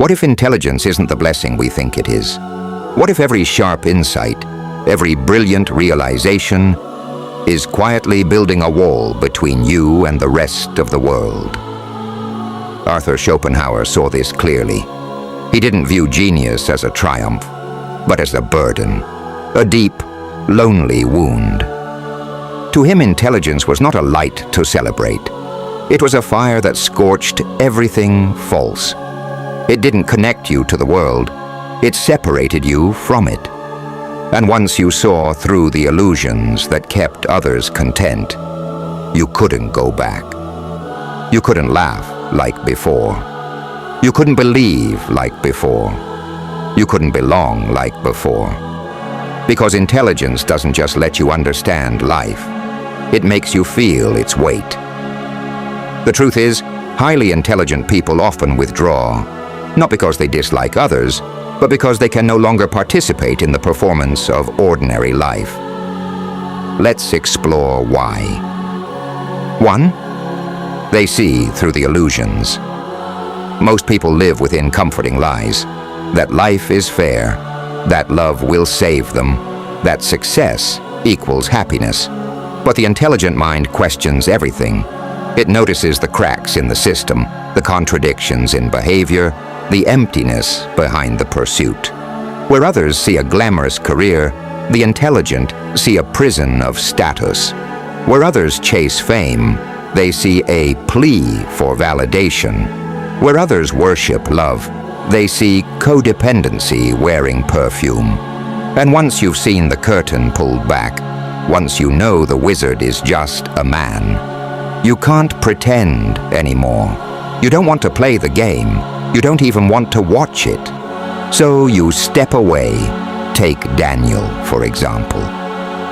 What if intelligence isn't the blessing we think it is? What if every sharp insight, every brilliant realization is quietly building a wall between you and the rest of the world? Arthur Schopenhauer saw this clearly. He didn't view genius as a triumph, but as a burden, a deep, lonely wound. To him, intelligence was not a light to celebrate. It was a fire that scorched everything false. It didn't connect you to the world. It separated you from it. And once you saw through the illusions that kept others content, you couldn't go back. You couldn't laugh like before. You couldn't believe like before. You couldn't belong like before. Because intelligence doesn't just let you understand life. It makes you feel its weight. The truth is, highly intelligent people often withdraw, not because they dislike others, but because they can no longer participate in the performance of ordinary life. Let's explore why. 1. They see through the illusions. Most people live within comforting lies, that life is fair, that love will save them, that success equals happiness. But the intelligent mind questions everything. It notices the cracks in the system, the contradictions in behavior, the emptiness behind the pursuit. Where others see a glamorous career, the intelligent see a prison of status. Where others chase fame, they see a plea for validation. Where others worship love, they see codependency wearing perfume. And once you've seen the curtain pulled back, once you know the wizard is just a man, you can't pretend anymore. You don't want to play the game. You don't even want to watch it. So you step away. Take Daniel, for example.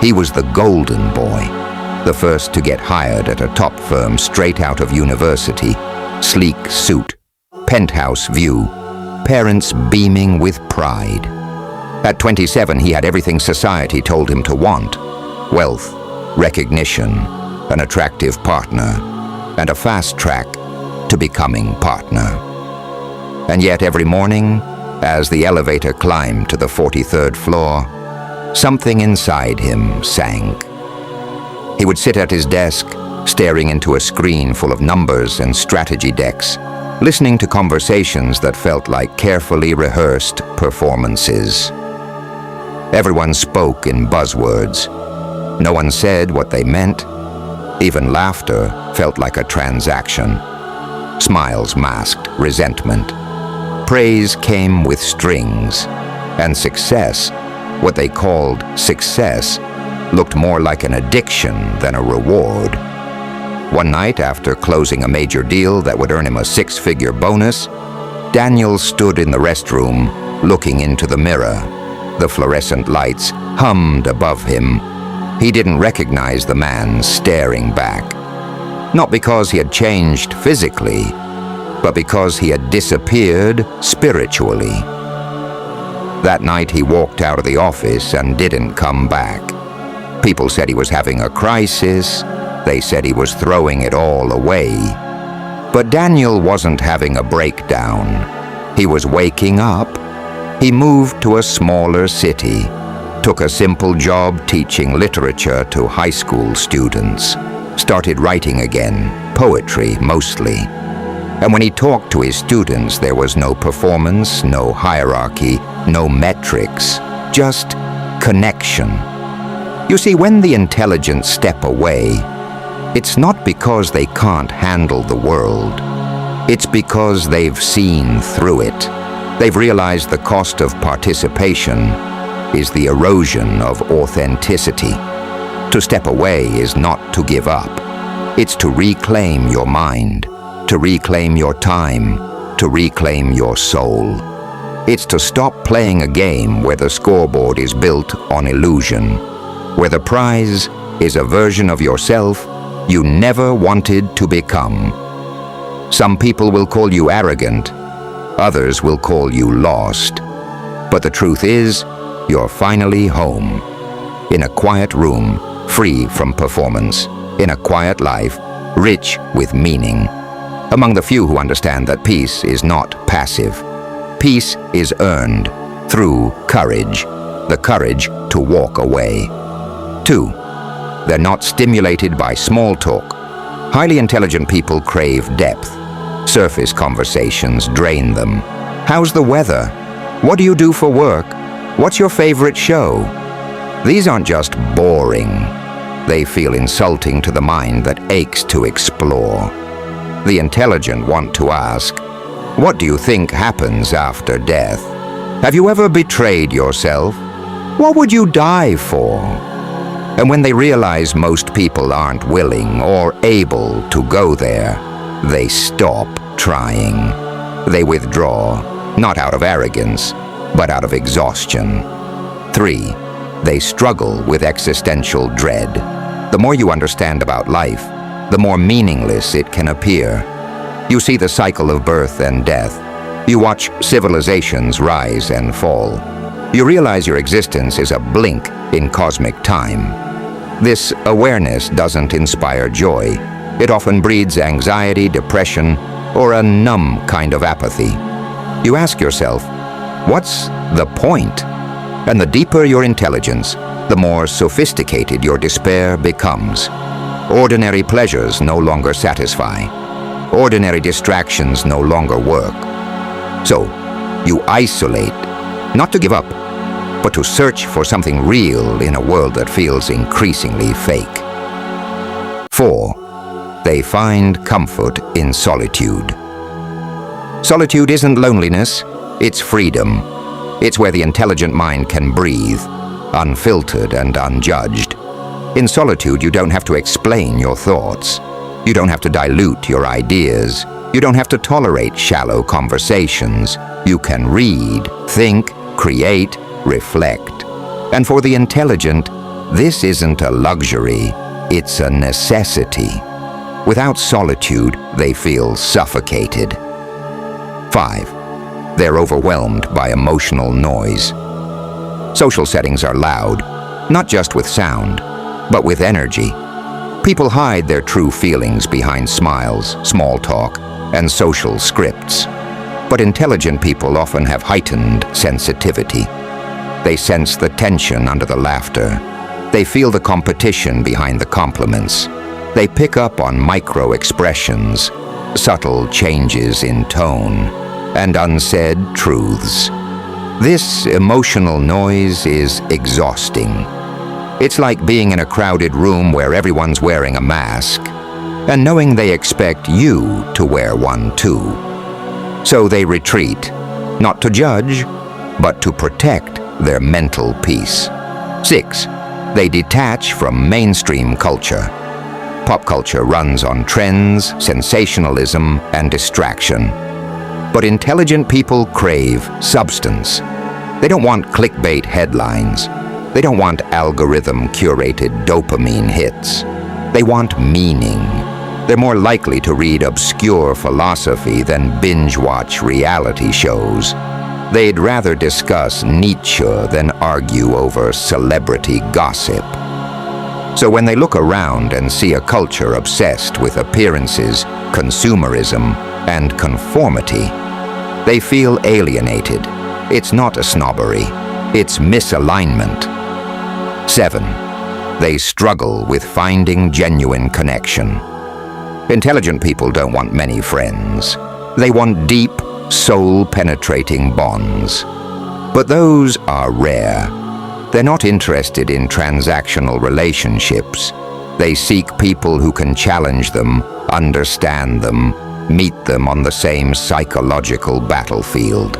He was the golden boy, the first to get hired at a top firm straight out of university. Sleek suit, penthouse view, parents beaming with pride. At 27, he had everything society told him to want: wealth, recognition, an attractive partner, and a fast track to becoming partner. And yet every morning, as the elevator climbed to the 43rd floor, something inside him sank. He would sit at his desk, staring into a screen full of numbers and strategy decks, listening to conversations that felt like carefully rehearsed performances. Everyone spoke in buzzwords. No one said what they meant. Even laughter felt like a transaction. Smiles masked resentment. Praise came with strings. And success, what they called success, looked more like an addiction than a reward. One night, after closing a major deal that would earn him a 6-figure bonus, Daniel stood in the restroom, looking into the mirror. The fluorescent lights hummed above him. He didn't recognize the man staring back. Not because he had changed physically, but because he had disappeared spiritually. That night he walked out of the office and didn't come back. People said he was having a crisis. They said he was throwing it all away. But Daniel wasn't having a breakdown. He was waking up. He moved to a smaller city, took a simple job teaching literature to high school students, started writing again, poetry mostly. And when he talked to his students, there was no performance, no hierarchy, no metrics, just connection. You see, when the intelligent step away, it's not because they can't handle the world. It's because they've seen through it. They've realized the cost of participation is the erosion of authenticity. To step away is not to give up. It's to reclaim your mind, to reclaim your time, to reclaim your soul. It's to stop playing a game where the scoreboard is built on illusion, where the prize is a version of yourself you never wanted to become. Some people will call you arrogant, others will call you lost. But the truth is, you're finally home, in a quiet room, free from performance, in a quiet life, rich with meaning. Among the few who understand that peace is not passive, Peace is earned through courage, the courage to walk away. 2. They're not stimulated by small talk. Highly intelligent people crave depth. Surface conversations drain them. How's the weather? What do you do for work? What's your favorite show? These aren't just boring. They feel insulting to the mind that aches to explore. The intelligent want to ask, what do you think happens after death? Have you ever betrayed yourself? What would you die for? And when they realize most people aren't willing or able to go there, they stop trying. They withdraw, not out of arrogance, but out of exhaustion. 3. They struggle with existential dread. The more you understand about life, the more meaningless it can appear. You see the cycle of birth and death. You watch civilizations rise and fall. You realize your existence is a blink in cosmic time. This awareness doesn't inspire joy. It often breeds anxiety, depression, or a numb kind of apathy. You ask yourself, what's the point? And the deeper your intelligence, the more sophisticated your despair becomes. Ordinary pleasures no longer satisfy. Ordinary distractions no longer work. So, you isolate, not to give up, but to search for something real in a world that feels increasingly fake. 4. They find comfort in solitude. Solitude isn't loneliness, it's freedom. It's where the intelligent mind can breathe, unfiltered and unjudged. In solitude, you don't have to explain your thoughts. You don't have to dilute your ideas. You don't have to tolerate shallow conversations. You can read, think, create, reflect. And for the intelligent, this isn't a luxury, it's a necessity. Without solitude, they feel suffocated. 5. They're overwhelmed by emotional noise. Social settings are loud, not just with sound, but with energy. People hide their true feelings behind smiles, small talk, and social scripts. But intelligent people often have heightened sensitivity. They sense the tension under the laughter. They feel the competition behind the compliments. They pick up on micro-expressions, subtle changes in tone, and unsaid truths. This emotional noise is exhausting. It's like being in a crowded room where everyone's wearing a mask, and knowing they expect you to wear one too. So they retreat, not to judge, but to protect their mental peace. 6. They detach from mainstream culture. Pop culture runs on trends, sensationalism, and distraction. But intelligent people crave substance. They don't want clickbait headlines. They don't want algorithm-curated dopamine hits. They want meaning. They're more likely to read obscure philosophy than binge-watch reality shows. They'd rather discuss Nietzsche than argue over celebrity gossip. So when they look around and see a culture obsessed with appearances, consumerism, and conformity, they feel alienated. It's not a snobbery, it's misalignment. 7. They struggle with finding genuine connection. Intelligent people don't want many friends. They want deep, soul-penetrating bonds. But those are rare. They're not interested in transactional relationships. They seek people who can challenge them, understand them, meet them on the same psychological battlefield.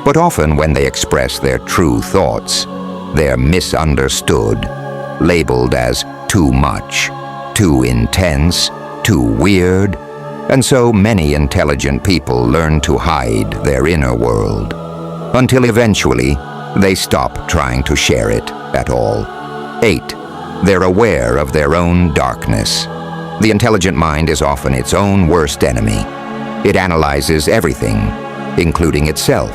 But often when they express their true thoughts, they're misunderstood, labeled as too much, too intense, too weird, and so many intelligent people learn to hide their inner world, until eventually they stop trying to share it at all. 8. They're aware of their own darkness. The intelligent mind is often its own worst enemy. It analyzes everything, including itself.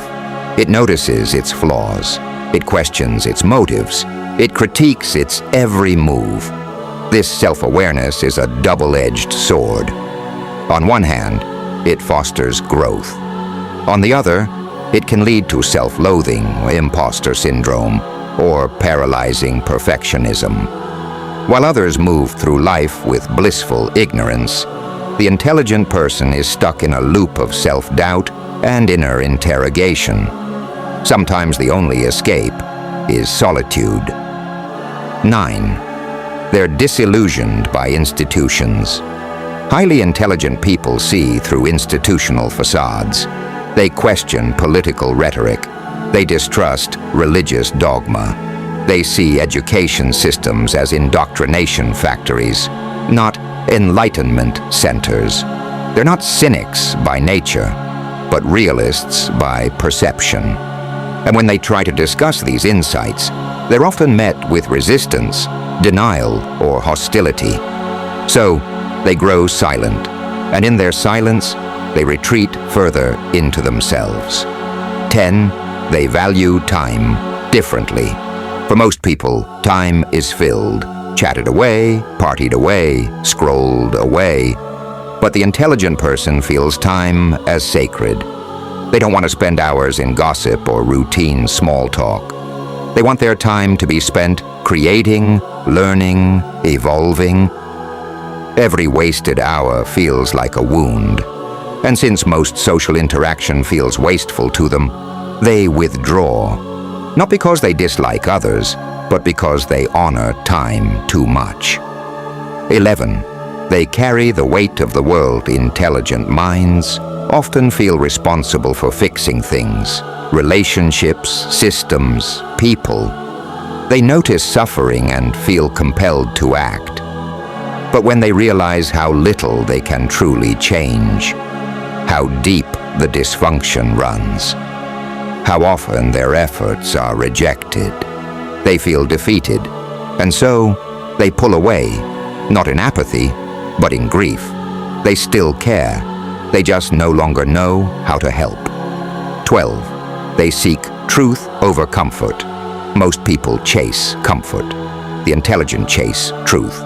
It notices its flaws. It questions its motives. It critiques its every move. This self-awareness is a double-edged sword. On one hand, it fosters growth. On the other, It can lead to self-loathing, imposter syndrome, or paralyzing perfectionism. While others move through life with blissful ignorance, the intelligent person is stuck in a loop of self-doubt and inner interrogation. Sometimes the only escape is solitude. 9. They're disillusioned by institutions. Highly intelligent people see through institutional facades. They question political rhetoric. They distrust religious dogma. They see education systems as indoctrination factories, not enlightenment centers. They're not cynics by nature, but realists by perception. And when they try to discuss these insights, they're often met with resistance, denial, or hostility. So, they grow silent, and in their silence, they retreat further into themselves. 10. They value time differently. For most people, time is filled, chatted away, partied away, scrolled away. But the intelligent person feels time as sacred. They don't want to spend hours in gossip or routine small talk. They want their time to be spent creating, learning, evolving. Every wasted hour feels like a wound. And since most social interaction feels wasteful to them, they withdraw. Not because they dislike others, but because they honor time too much. 11. They carry the weight of the world. Intelligent minds often feel responsible for fixing things, relationships, systems, people. They notice suffering and feel compelled to act. But when they realize how little they can truly change, how deep the dysfunction runs, how often their efforts are rejected, they feel defeated, and so they pull away, not in apathy, but in grief. They still care, they just no longer know how to help. 12. They seek truth over comfort. Most people chase comfort. The intelligent chase truth,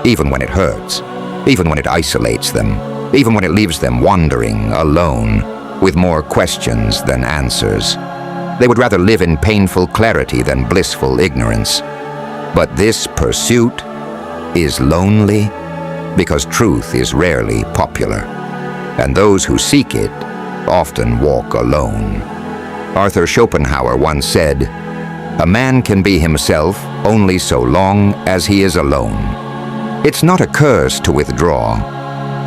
even when it hurts, even when it isolates them, even when it leaves them wandering alone, with more questions than answers. They would rather live in painful clarity than blissful ignorance. But this pursuit is lonely because truth is rarely popular, and those who seek it often walk alone. Arthur Schopenhauer once said, "A man can be himself only so long as he is alone." It's not a curse to withdraw.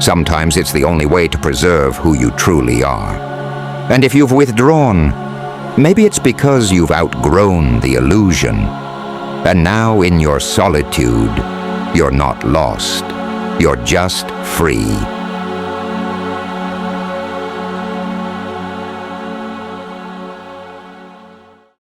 Sometimes it's the only way to preserve who you truly are. And if you've withdrawn, maybe it's because you've outgrown the illusion. And now in your solitude, you're not lost. You're just free.